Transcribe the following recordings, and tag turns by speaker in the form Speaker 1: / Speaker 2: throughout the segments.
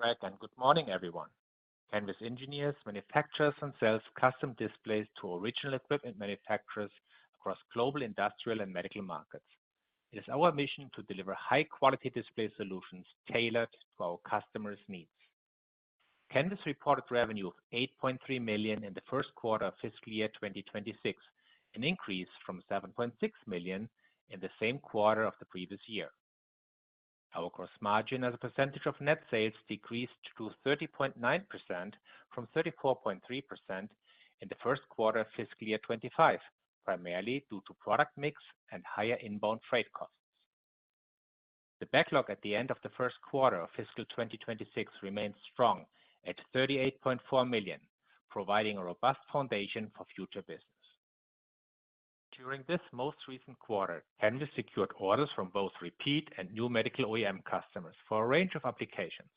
Speaker 1: Greg, and good morning, everyone. Canvys engineers, manufactures, and sells custom displays to original equipment manufacturers across global industrial and medical markets. It is our mission to deliver high-quality display solutions tailored to our customers' needs. Canvys reported revenue of $8.3 million in the first quarter of fiscal year 2026, an increase from $7.6 million in the same quarter of the previous year. Our gross margin as a percentage of net sales decreased to 30.9% from 34.3% in the first quarter of fiscal year 25, primarily due to product mix and higher inbound freight costs. The backlog at the end of the first quarter of fiscal 2026 remains strong at $38.4 million, providing a robust foundation for future business. During this most recent quarter, Canvys secured orders from both repeat and new medical OEM customers for a range of applications.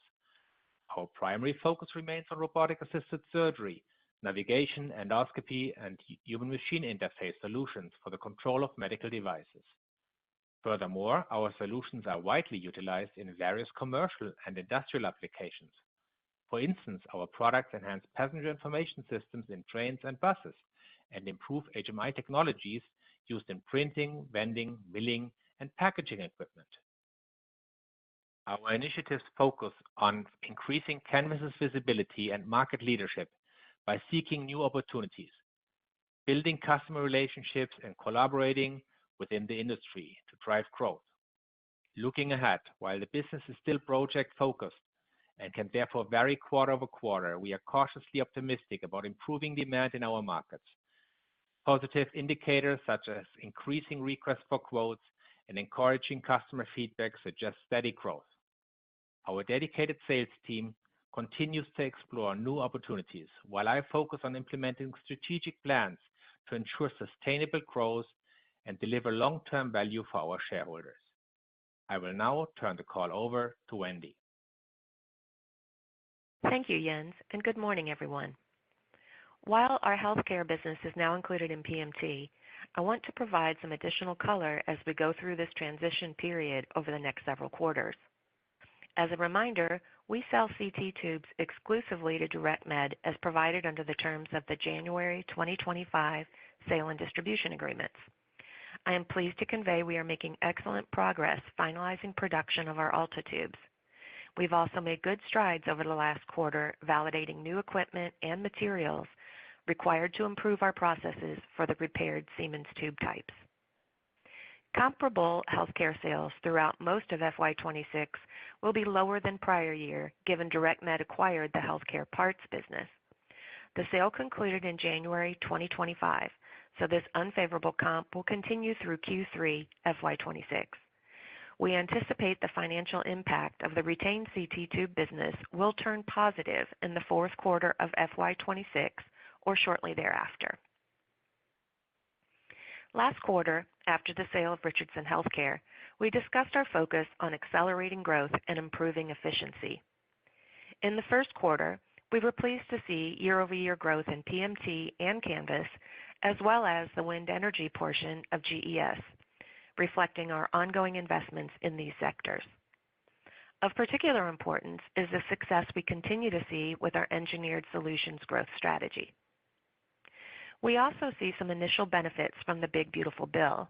Speaker 1: Our primary focus remains on robotic-assisted surgery, navigation, endoscopy, and human-machine interface solutions for the control of medical devices. Furthermore, our solutions are widely utilized in various commercial and industrial applications. For instance, our products enhance passenger information systems in trains and buses and improve HMI technologies used in printing, vending, milling, and packaging equipment. Our initiatives focus on increasing Canvys's visibility and market leadership by seeking new opportunities, building customer relationships, and collaborating within the industry to drive growth. Looking ahead, while the business is still project-focused and can therefore vary quarter over quarter, we are cautiously optimistic about improving demand in our markets. Positive indicators such as increasing requests for quotes and encouraging customer feedback suggest steady growth. Our dedicated sales team continues to explore new opportunities, while I focus on implementing strategic plans to ensure sustainable growth and deliver long-term value for our shareholders. I will now turn the call over to Wendy.
Speaker 2: Thank you, Jens, and good morning, everyone. While our healthcare business is now included in PMT, I want to provide some additional color as we go through this transition period over the next several quarters. As a reminder, we sell CT tubes exclusively to DirectMed as provided under the terms of the January 2025 sale and distribution agreements. I am pleased to convey we are making excellent progress finalizing production of our Alta tubes. We've also made good strides over the last quarter validating new equipment and materials required to improve our processes for the repaired Siemens tube types. Comparable healthcare sales throughout most of FY26 will be lower than prior year, given DirectMed acquired the healthcare parts business. The sale concluded in January 2025, so this unfavorable comp will continue through Q3 FY26. We anticipate the financial impact of the retained CT tube business will turn positive in the fourth quarter of FY26 or shortly thereafter. Last quarter, after the sale of Richardson Healthcare, we discussed our focus on accelerating growth and improving efficiency. In the first quarter, we were pleased to see year-over-year growth in PMT and Canvys, as well as the wind energy portion of GES, reflecting our ongoing investments in these sectors. Of particular importance is the success we continue to see with our engineered solutions growth strategy. We also see some initial benefits from the Big Beautiful Bill.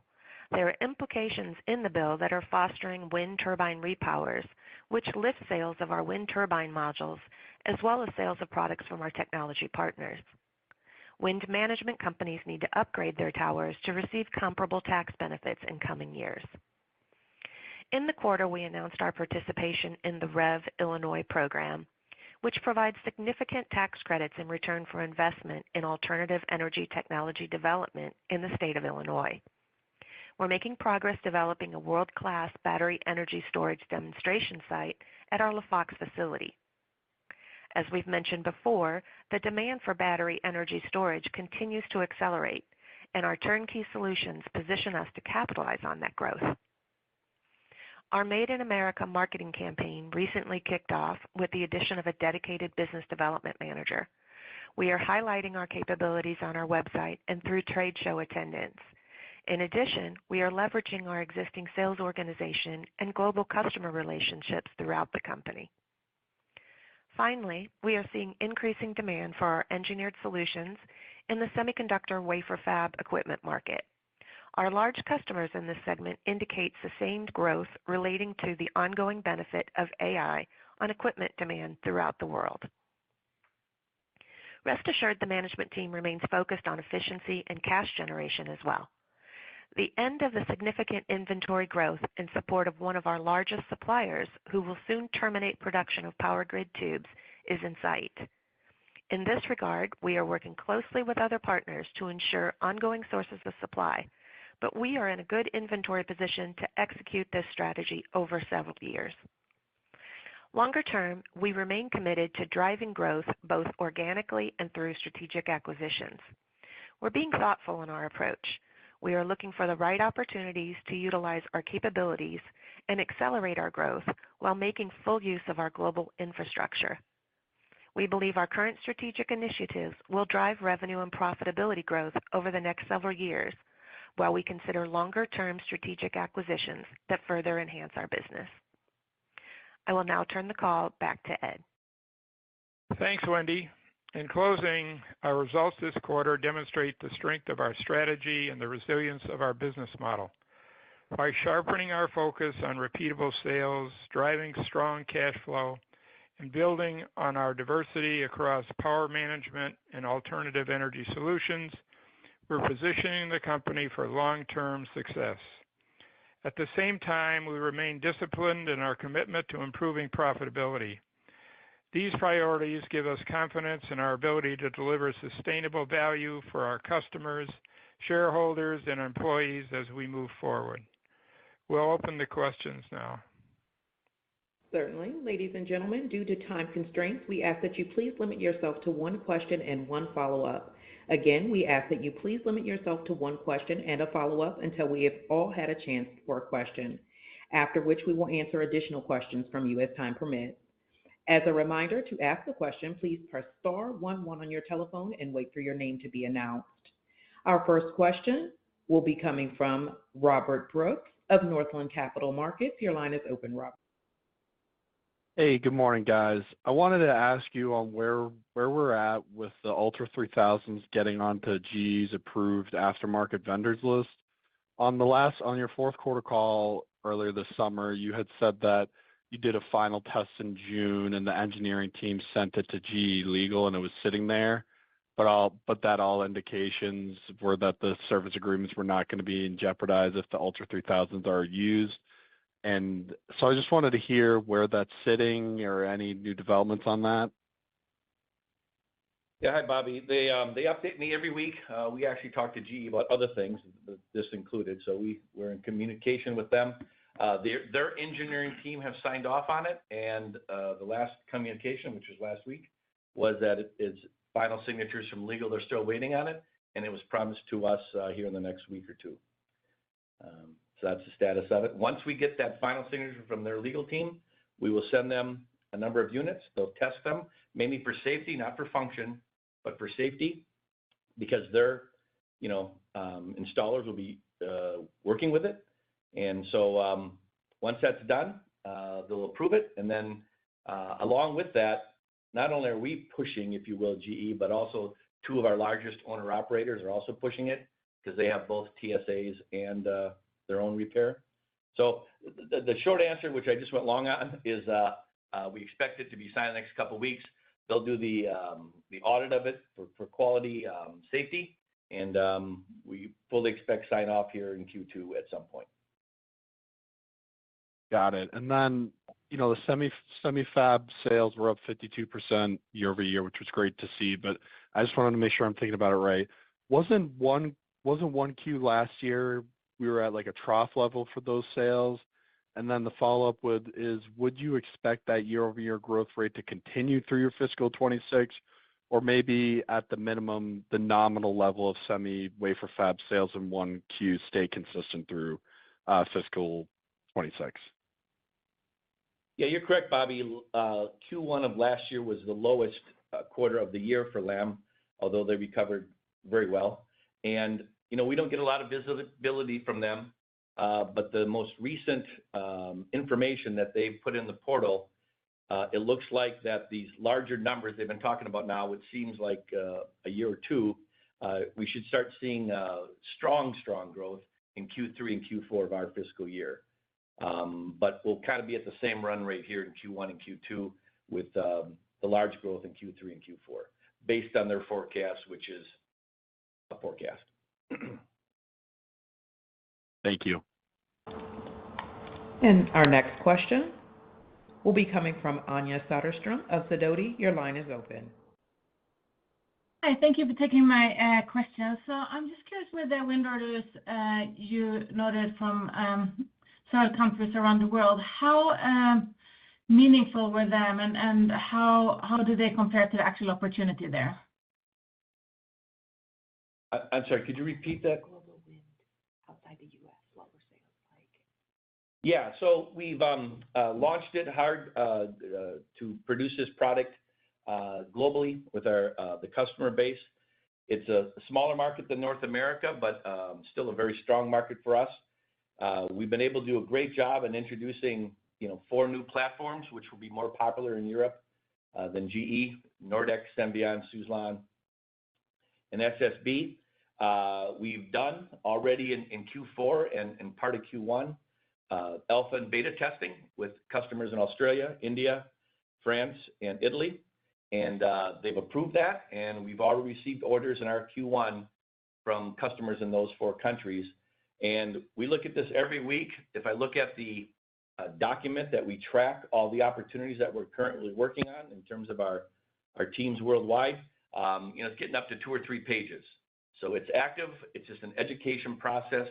Speaker 2: There are implications in the bill that are fostering wind turbine repowers, which lift sales of our wind turbine modules, as well as sales of products from our technology partners. Wind management companies need to upgrade their towers to receive comparable tax benefits in coming years. In the quarter, we announced our participation in the RELL Illinois program, which provides significant tax credits in return for investment in alternative energy technology development in the state of Illinois. We're making progress developing a world-class battery energy storage demonstration site at our LaFox facility. As we've mentioned before, the demand for battery energy storage continues to accelerate, and our turnkey solutions position us to capitalize on that growth. Our Made in America marketing campaign recently kicked off with the addition of a dedicated business development manager. We are highlighting our capabilities on our website and through trade show attendance. In addition, we are leveraging our existing sales organization and global customer relationships throughout the company. Finally, we are seeing increasing demand for our engineered solutions in the semiconductor wafer fab equipment market. Our large customers in this segment indicate sustained growth relating to the ongoing benefit of AI on equipment demand throughout the world. Rest assured, the management team remains focused on efficiency and cash generation as well. The end of the significant inventory growth in support of one of our largest suppliers, who will soon terminate production of power grid tubes, is in sight. In this regard, we are working closely with other partners to ensure ongoing sources of supply, but we are in a good inventory position to execute this strategy over several years. Longer term, we remain committed to driving growth both organically and through strategic acquisitions. We're being thoughtful in our approach. We are looking for the right opportunities to utilize our capabilities and accelerate our growth while making full use of our global infrastructure. We believe our current strategic initiatives will drive revenue and profitability growth over the next several years, while we consider longer-term strategic acquisitions that further enhance our business. I will now turn the call back to Ed.
Speaker 3: Thanks, Wendy. In closing, our results this quarter demonstrate the strength of our strategy and the resilience of our business model. By sharpening our focus on repeatable sales, driving strong cash flow, and building on our diversity across power management and alternative energy solutions, we're positioning the company for long-term success. At the same time, we remain disciplined in our commitment to improving profitability. These priorities give us confidence in our ability to deliver sustainable value for our customers, shareholders, and employees as we move forward. We'll open the questions now.
Speaker 4: Certainly. Ladies and gentlemen, due to time constraints, we ask that you please limit yourself to one question and one follow-up. Again, we ask that you please limit yourself to one question and a follow-up until we have all had a chance for a question, after which we will answer additional questions from you as time permits. As a reminder, to ask a question, please press star 11 on your telephone and wait for your name to be announced. Our first question will be coming from Robert Brooks of Northland Capital Markets. Your line is open, Robert.
Speaker 5: Hey, good morning, guys. I wanted to ask you on where we're at with the Ultra 3000s getting onto GE's approved aftermarket vendors list. On your fourth quarter call earlier this summer, you had said that you did a final test in June and the engineering team sent it to GE Legal and it was sitting there, but that all indications were that the service agreements were not going to be in jeopardize if the Ultra 3000s are used. And so I just wanted to hear where that's sitting or any new developments on that.
Speaker 6: Yeah, hi, Bobby. They update me every week. We actually talk to GE about other things, this included, so we're in communication with them. Their engineering team have signed off on it, and the last communication, which was last week, was that it's final signatures from legal. They're still waiting on it, and it was promised to us here in the next week or two. So that's the status of it. Once we get that final signature from their legal team, we will send them a number of units. They'll test them, mainly for safety, not for function, but for safety, because their installers will be working with it. And so once that's done, they'll approve it. And then along with that, not only are we pushing, if you will, GE, but also two of our largest owner-operators are also pushing it because they have both TSAs and their own repair. So the short answer, which I just went long on, is we expect it to be signed in the next couple of weeks. They'll do the audit of it for quality safety, and we fully expect sign off here in Q2 at some point.
Speaker 5: Got it. And then, the semi-fab sales were up 52% year over year, which was great to see, but I just wanted to make sure I'm thinking about it right. Wasn't 1Q last year, we were at like a trough level for those sales? And then the follow-up would you expect that year-over-year growth rate to continue through your fiscal 26, or maybe at the minimum, the nominal level of semi-wafer fab sales in 1Q stay consistent through fiscal 26?
Speaker 6: Yeah, you're correct, Bobby. Q1 of last year was the lowest quarter of the year for Lam, although they recovered very well. And, we don't get a lot of visibility from them, but the most recent information that they've put in the portal it looks like that these larger numbers they've been talking about now, it seems like a year or two, we should start seeing strong growth in Q3 and Q4 of our fiscal year. But we'll kind of be at the same run rate here in Q1 and Q2 with the large growth in Q3 and Q4 based on their forecast, which is a forecast.
Speaker 5: Thank you.
Speaker 4: And our next question will be coming from Anja Soderstrom of Sidoti. Your line is open.
Speaker 7: Hi, thank you for taking my question. So I'm just curious with the wind orders you noted from several countries around the world, how meaningful were them and how do they compare to the actual opportunity there?
Speaker 6: I'm sorry, could you repeat that?
Speaker 4: Global wind outside the U.S., what were sales like?
Speaker 6: Yeah, so we've launched it hard to produce this product globally with the customer base. It's a smaller market than North America, but still a very strong market for us. We've been able to do a great job in introducing 4 new platforms, which will be more popular in Europe than GE, Nordex, Senvion, Suzlon, and SSB. We've done already in Q4 and part of Q1 alpha and beta testing with customers in Australia, India, France, and Italy. And they've approved that, and we've already received orders in our Q1 from customers in those 4 countries. And we look at this every week. If I look at the document that we track all the opportunities that we're currently working on in terms of our teams worldwide, it's getting up to 2 or 3 pages. So it's active. It's just an education process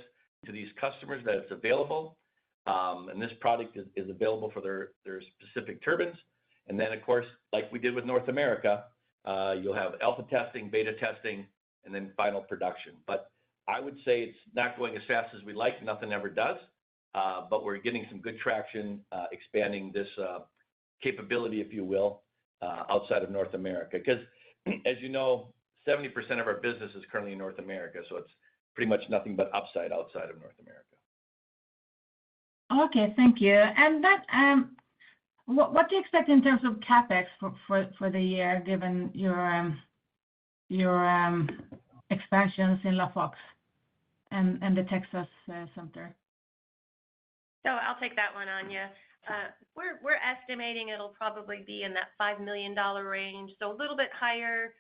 Speaker 6: to these customers that it's available. And this product is available for their specific turbines. And then, of course, like we did with North America, you'll have alpha testing, beta testing, and then final production. But I would say it's not going as fast as we like. Nothing ever does. But we're getting some good traction expanding this capability, if you will, outside of North America. Because, as you know, 70% of our business is currently in North America. So it's pretty much nothing but upside outside of North America.
Speaker 7: Okay, thank you. And that, what do you expect in terms of CapEx for the year, given your expansions in La Fox and the Texas center?
Speaker 2: So I'll take that one, Anya. We're estimating it'll probably be in that $5 million range, so a little bit higher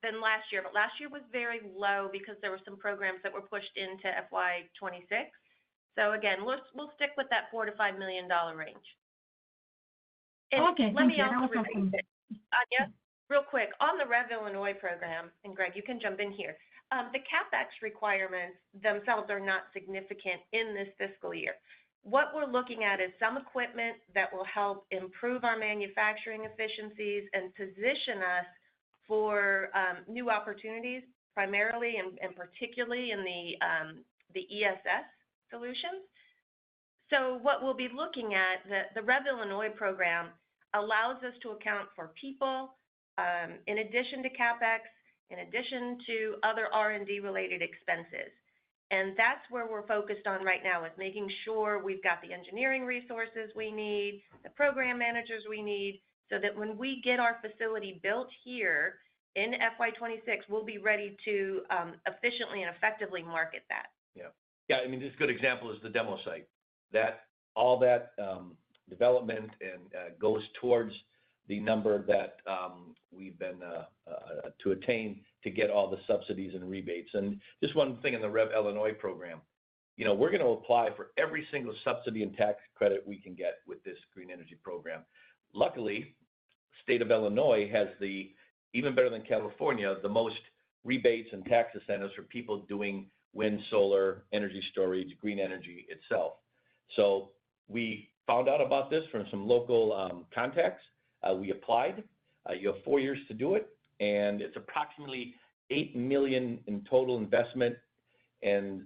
Speaker 2: than last year. But last year was very low because there were some programs that were pushed into FY26. So again, we'll stick with that $4 to $5 million range. And
Speaker 7: okay,
Speaker 2: let me
Speaker 7: you.
Speaker 2: also repeat it, Anya, real quick on the REV Illinois program, and Greg, you can jump in here. The CapEx requirements themselves are not significant in this fiscal year. What we're looking at is some equipment that will help improve our manufacturing efficiencies and position us for new opportunities, primarily and particularly in the ESS solutions. So what we'll be looking at, the REV Illinois program allows us to account for people in addition to CapEx, in addition to other R&D related expenses. And that's where we're focused on right now, is making sure we've got the engineering resources we need, the program managers we need, so that when we get our facility built here in FY26, we'll be ready to efficiently and effectively market that.
Speaker 6: Yeah, I mean, just a good example is the demo site. All that development and goes towards the number that we've been to attain to get all the subsidies and rebates. And just one thing in the REV Illinois program, we're going to apply for every single subsidy and tax credit we can get with this green energy program. Luckily, the state of Illinois has even better than California, the most rebates and tax incentives for people doing wind, solar, energy storage, green energy itself. So we found out about this from some local contacts. We applied. You have 4 years to do it, and it's approximately $8 million in total investment and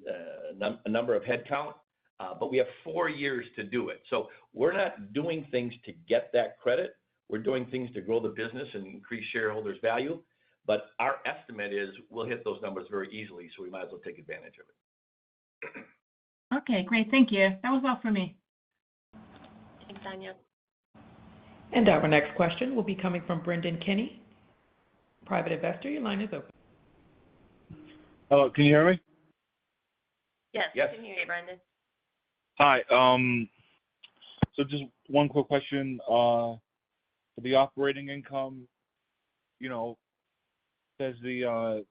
Speaker 6: a number of headcount. But we have 4 years to do it. So we're not doing things to get that credit. We're doing things to grow the business and increase shareholders' value. But our estimate is we'll hit those numbers very easily, so we might as well take advantage of it.
Speaker 7: Okay, great. Thank you. That was all for me.
Speaker 2: Thanks, Anya.
Speaker 4: And our next question will be coming from Brendan Kinney, private investor. Your line is open.
Speaker 8: Hello, can you hear me?
Speaker 2: Yes,
Speaker 6: Yes.
Speaker 2: I can hear you, Brendan.
Speaker 8: Hi. So just one quick question. For the operating income, says it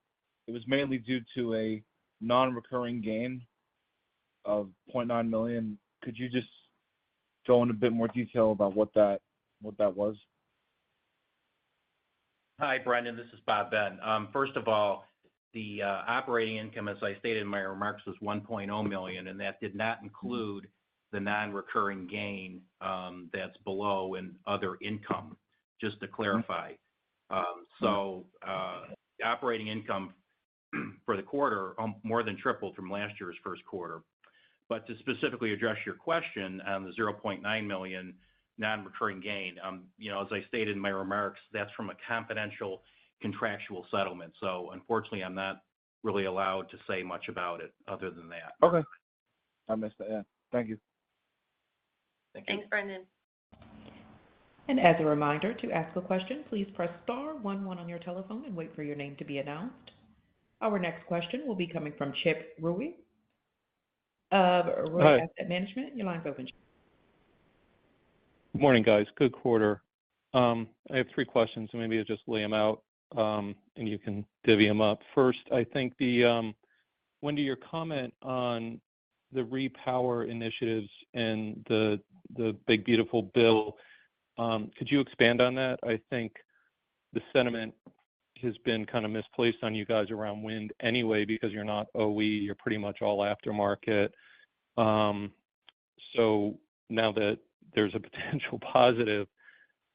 Speaker 8: was mainly due to a non-recurring gain of $0.9 million. Could you just go into a bit more detail about what that was?
Speaker 6: Hi, Brendan. This is Bob Ben. First of all, the operating income, as I stated in my remarks, was $1.0 million, and that did not include the non-recurring gain that's below in other income, just to clarify. So the operating income for the quarter more than tripled from last year's first quarter. But to specifically address your question on the $0.9 million non-recurring gain, as I stated in my remarks, that's from a confidential contractual settlement. So unfortunately, I'm not really allowed to say much about it other than that.
Speaker 8: Okay. I missed that, yeah. Thank you.
Speaker 2: Thanks, Brendan.
Speaker 4: And as a reminder, to ask a question, please press star 11 on your telephone and wait for your name to be announced. Our next question will be coming from Chip Rui of Rui Asset Management. Your line's open.
Speaker 9: Good morning, guys. Good quarter. I have 3 questions, and maybe I'll just lay them out, and you can divvy them up. First, I think Wendy, your comment on the repower initiatives and the big beautiful bill, could you expand on that? I think the sentiment has been kind of misplaced on you guys around wind anyway, because you're not OE, you're pretty much all aftermarket. So now that there's a potential positive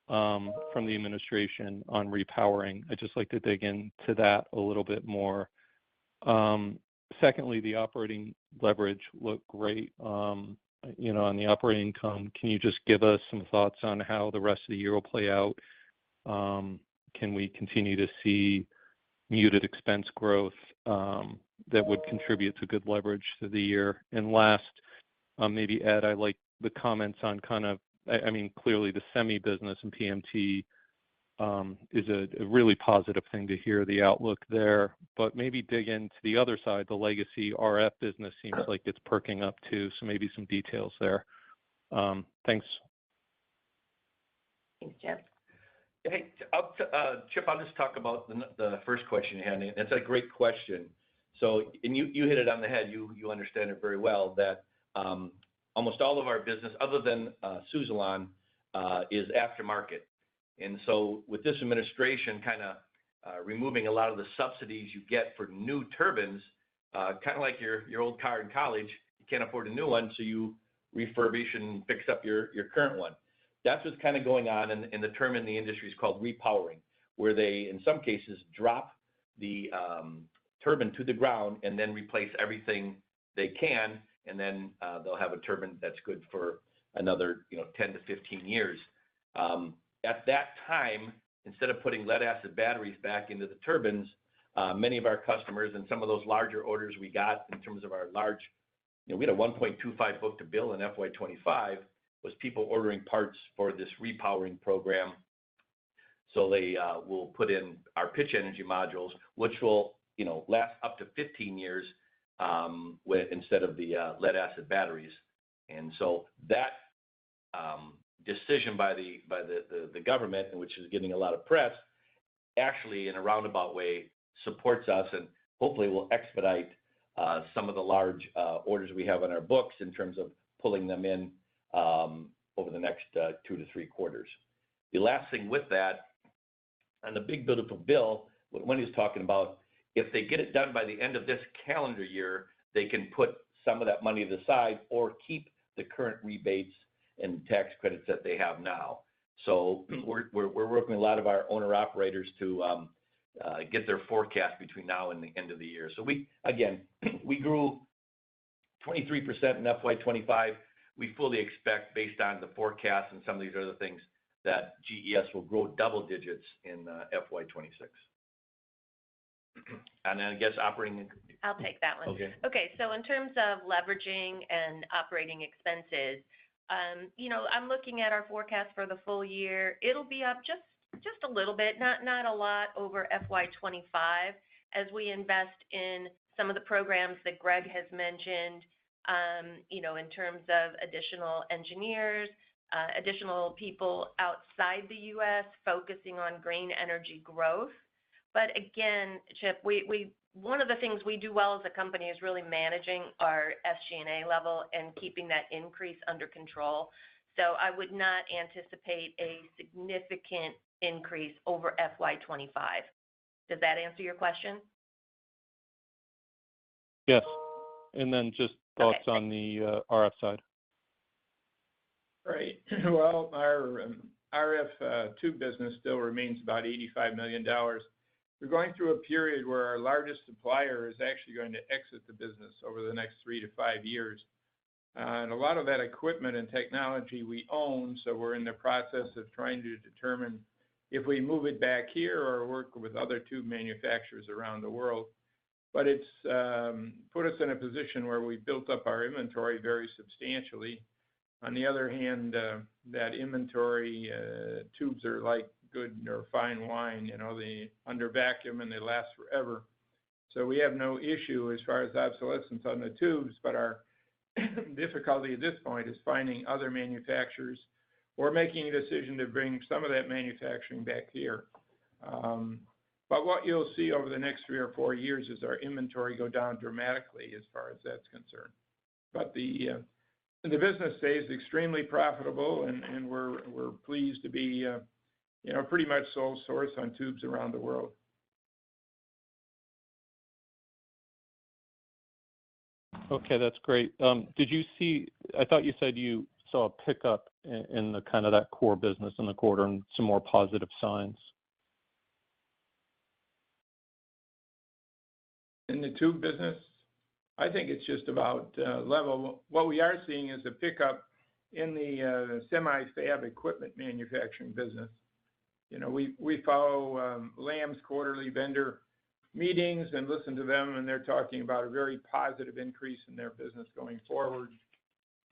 Speaker 9: from the administration on repowering, I'd just like to dig into that a little bit more. Secondly, the operating leverage looked great. On the operating income, can you just give us some thoughts on how the rest of the year will play out? Can we continue to see muted expense growth that would contribute to good leverage through the year? And last, maybe Ed, I like the comments on clearly the semi business and PMT is a really positive thing to hear the outlook there, but maybe dig into the other side. The legacy RF business seems like it's perking up too, so maybe some details there. Thanks.
Speaker 2: Thanks, Chip.
Speaker 6: Hey, Chip, I'll just talk about the first question you had. It's a great question. So, and you hit it on the head. You understand it very well that almost all of our business, other than Suzlon, is aftermarket. And so with this administration kind of removing a lot of the subsidies you get for new turbines, kind of like your old car in college, you can't afford a new one, so you refurbish and fix up your current one. That's what's kind of going on, and the term in the industry is called repowering, where they, in some cases, drop the turbine to the ground and then replace everything they can, and then they'll have a turbine that's good for another 10 to 15 years. At that time, instead of putting lead-acid batteries back into the turbines, many of our customers and some of those larger orders we got in terms of our large, we had a 1.25 book-to-bill in FY25, was people ordering parts for this repowering program. So they will put in our pitch energy modules, which will last up to 15 years instead of the lead-acid batteries. And so that decision by the government, which is getting a lot of press, actually in a roundabout way supports us and hopefully will expedite some of the large orders we have on our books in terms of pulling them in over the next 2 to 3 quarters. The last thing with that, on the big beautiful bill, what Wendy's talking about, if they get it done by the end of this calendar year, they can put some of that money to the side or keep the current rebates and tax credits that they have now. So we're working with a lot of our owner-operators to get their forecast between now and the end of the year. So we grew 23% in FY25. We fully expect, based on the forecast and some of these other things, that GES will grow double digits in FY26. And then I guess operating.
Speaker 2: I'll take that one.
Speaker 6: Okay.
Speaker 2: Okay, so in terms of leveraging and operating expenses, I'm looking at our forecast for the full year. It'll be up just a little bit, not a lot over FY25 as we invest in some of the programs that Greg has mentioned, in terms of additional engineers, additional people outside the U.S. focusing on green energy growth. But again, Chip, one of the things we do well as a company is really managing our SG&A level and keeping that increase under control. So I would not anticipate a significant increase over FY25. Does that answer your question?
Speaker 9: Yes. And then just thoughts
Speaker 2: Okay.
Speaker 9: on the RF side.
Speaker 3: Right. Well, our RF tube business still remains about $85 million. We're going through a period where our largest supplier is actually going to exit the business over the next 3 to 5 years. And a lot of that equipment and technology we own, so we're in the process of trying to determine if we move it back here or work with other tube manufacturers around the world. But it's put us in a position where we built up our inventory very substantially. On the other hand, that inventory tubes are like good or fine wine, they under vacuum and they last forever. So we have no issue as far as obsolescence on the tubes, but our difficulty at this point is finding other manufacturers or making a decision to bring some of that manufacturing back here. But what you'll see over the next 3 or 4 years is our inventory go down dramatically as far as that's concerned. But the business stays extremely profitable, and we're pleased to be pretty much sole source on tubes around the world.
Speaker 9: Okay, that's great. Did you see? I thought you said you saw a pickup in the kind of that core business in the quarter and some more positive signs.
Speaker 3: In the tube business, I think it's just about level. What we are seeing is a pickup in the semi-fab equipment manufacturing business. We follow Lam's quarterly vendor meetings and listen to them, and they're talking about a very positive increase in their business going forward.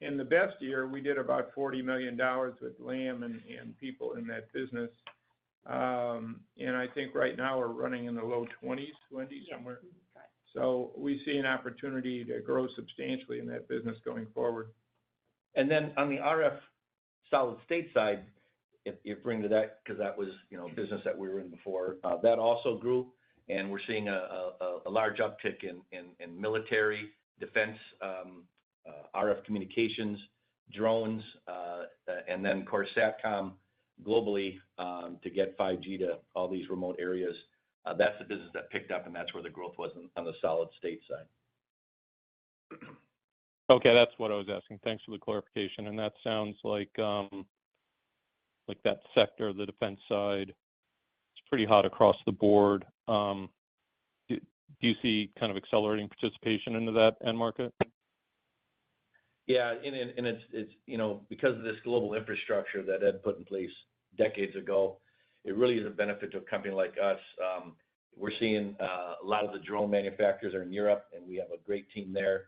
Speaker 3: In the best year, we did about $40 million with Lam and people in that business. And I think right now we're running in the low 20s, Wendy, somewhere.
Speaker 2: Yes.
Speaker 3: So we see an opportunity to grow substantially in that business going forward.
Speaker 6: And then on the RF solid state side, if you bring to that, because that was business that we were in before, that also grew, and we're seeing a large uptick in military defense, RF communications, drones, and then of course SATCOM globally to get 5G to all these remote areas. That's the business that picked up, and that's where the growth was on the solid state side.
Speaker 9: Okay, that's what I was asking. Thanks for the clarification. And that sounds like that sector, the defense side, it's pretty hot across the board. Do you see kind of accelerating participation into that end market?
Speaker 6: Yeah, and it's because of this global infrastructure that Ed put in place decades ago, it really is a benefit to a company like us. We're seeing a lot of the drone manufacturers are in Europe, and we have a great team there.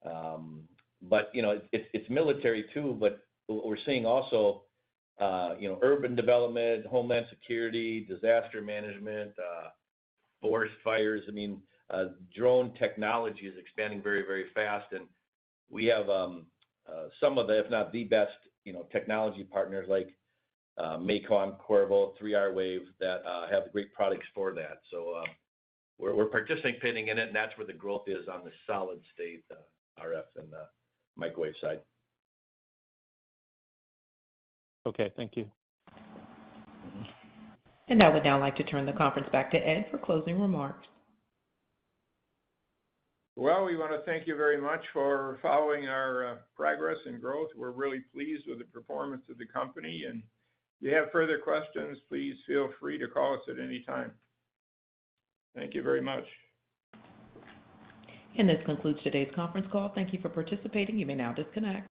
Speaker 6: But it's military too. But what we're seeing also, urban development, homeland security, disaster management, forest fires. I mean, drone technology is expanding very, very fast, and we have some of the, if not the best, technology partners like Macon, Qorvo, 3R Wave that have great products for that. So we're participating in it, and that's where the growth is on the solid state RF and the microwave side.
Speaker 9: Okay, thank you.
Speaker 4: And I would now like to turn the conference back to Ed for closing remarks.
Speaker 3: Well, we want to thank you very much for following our progress and growth. We're really pleased with the performance of the company. And if you have further questions, please feel free to call us at any time. Thank you very much.
Speaker 4: And this concludes today's conference call. Thank you for participating. You may now disconnect.